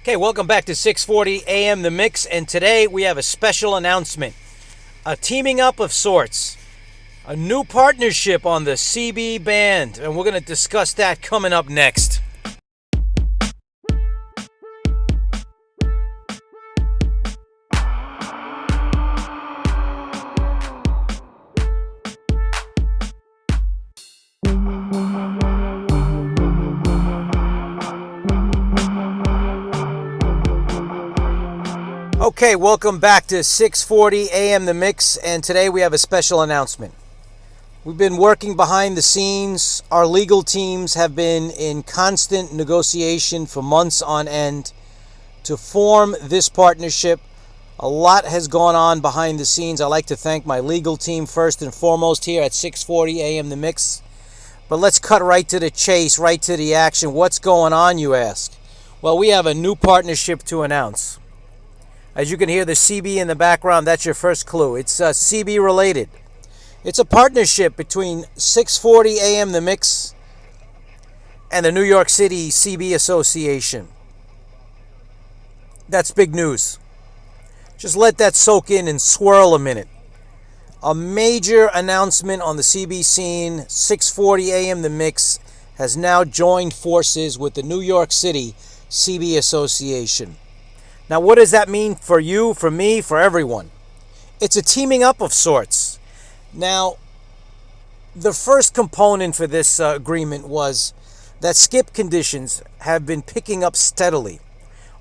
Okay, welcome back to 640 AM The Mix, and today we have a special announcement. A teaming up of sorts. A new partnership on the CB band, and we're going to discuss that coming up next. Okay, welcome back to 640 AM The Mix, and today we have a special announcement. We've been working behind the scenes. Our legal teams have been in constant negotiation for months on end to form this partnership. A lot has gone on behind the scenes. I'd like to thank my legal team first and foremost here at 640 AM The Mix. But let's cut right to the chase, right to the action. What's going on, you ask? Well, we have a new partnership to announce. As you can hear the CB in the background, that's your first clue. It's CB related. It's a partnership between 640 AM The Mix and the New York City CB Association. That's big news. Just let that soak in and swirl a minute. A major announcement on the CB scene. 640 AM The Mix has now joined forces with the New York City CB Association. Now, what does that mean for you, for me, for everyone? It's a teaming up of sorts. Now, the first component for this agreement was that skip conditions have been picking up steadily.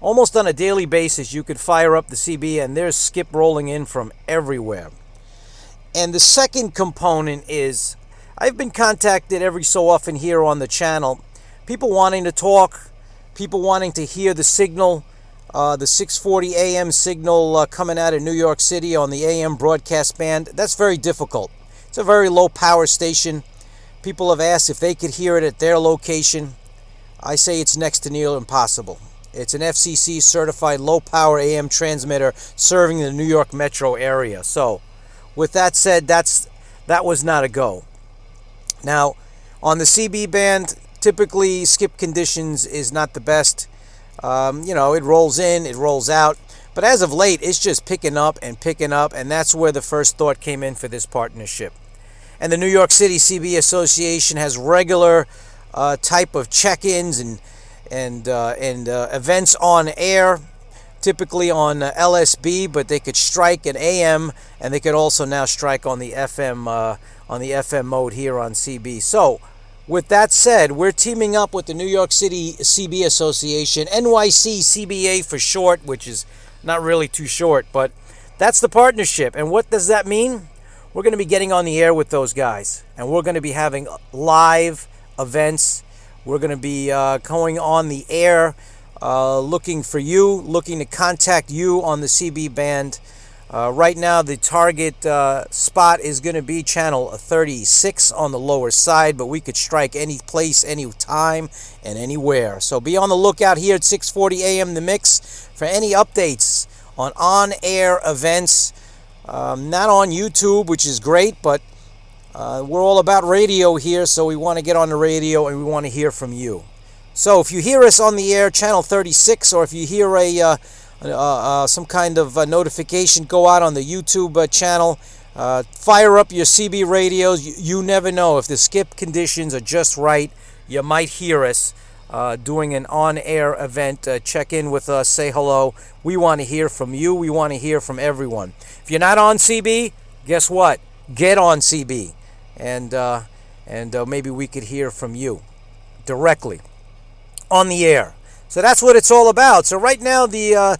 Almost on a daily basis, you could fire up the CB and there's skip rolling in from everywhere. And the second component is, I've been contacted every so often here on the channel, people wanting to talk, people wanting to hear the signal, the 640 AM signal coming out of New York City on the AM broadcast band. That's very difficult. It's a very low power station. People have asked if they could hear it at their location. I say it's next to near impossible. It's an FCC certified low power AM transmitter serving the New York metro area. So with that said, that was not a go. Now on the CB band, typically skip conditions is not the best. It rolls in, it rolls out. But as of late, it's just picking up, and that's where the first thought came in for this partnership. And the New York City CB Association has regular type of check-ins and events on air, typically on LSB, but they could strike an AM, and they could also now strike on the FM mode here on CB. So, with that said, we're teaming up with the New York City CB Association, NYC CBA for short, which is not really too short, but that's the partnership. And what does that mean? We're going to be getting on the air with those guys, and we're going to be having live events. We're going to be going on the air, looking for you, looking to contact you on the CB band. Right now, the target spot is going to be channel 36 on the lower side, but we could strike any place, any time, and anywhere. So be on the lookout here at 640 AM The Mix for any updates on on-air events. Not on YouTube, which is great, but we're all about radio here, so we want to get on the radio and we want to hear from you. So if you hear us on the air, channel 36, or if you hear some kind of notification go out on the YouTube channel, fire up your CB radios. You never know, if the skip conditions are just right, you might hear us doing an on-air event. Check in with us, say hello. We want to hear from you. We want to hear from everyone. If you're not on CB, guess what? Get on CB, and maybe we could hear from you directly on the air. So that's what it's all about. So right now, the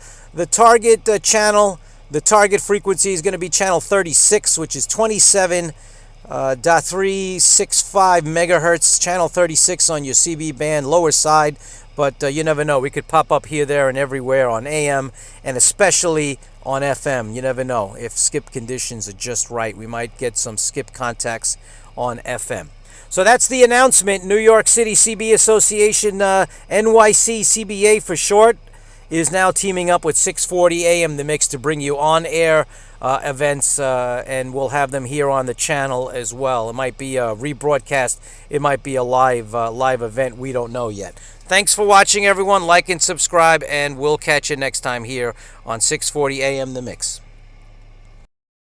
target channel, the target frequency is going to be channel 36, which is 27.365 megahertz. Channel 36 on your CB band, lower side. But you never know. We could pop up here, there, and everywhere on AM, and especially on FM. You never know. If skip conditions are just right, we might get some skip contacts on FM. So that's the announcement. New York City CB Association, NYC CBA for short, is now teaming up with 640 AM The Mix to bring you on-air events, and we'll have them here on the channel as well. It might be a rebroadcast. It might be a live event. We don't know yet. Thanks for watching, everyone. Like and subscribe, and we'll catch you next time here on 640 AM The Mix.